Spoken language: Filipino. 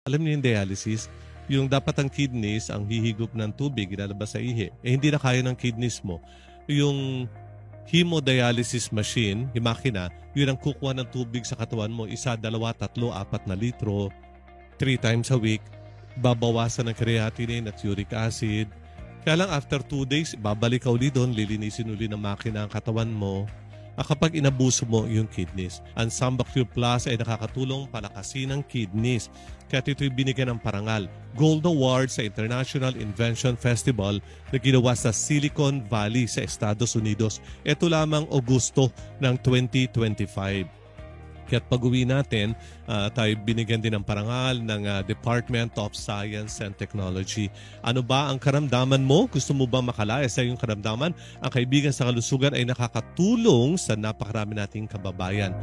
Alam niyo yung dialysis? Yung dapat ang kidneys, ang hihigop ng tubig, ilalabas sa ihi, hindi na kaya ng kidneys mo. Yung hemodialysis machine, yung makina, yun ang kukuha ng tubig sa katawan mo, isa, dalawa, tatlo, 4 na litro, 3 times a week, babawasan ng creatinine at uric acid. Kaya lang after 2 days, babalik ka uli doon, lilinisin uli ng makina ang katawan mo. Kapag inabuso mo yung kidneys. Ang Sambacure Plus ay nakakatulong palakasin ang kidneys. Kaya ito'y binigyan ng parangal. Gold Award sa International Invention Festival na ginawa sa Silicon Valley sa Estados Unidos. Ito lamang Agosto ng 2025. Kaya't pag-uwi natin, tayo binigyan din ng parangal ng Department of Science and Technology. Ano ba ang karamdaman mo? Gusto mo ba makalaya sa iyong karamdaman? Ang Kaibigan sa Kalusugan ay nakakatulong sa napakarami nating kababayan.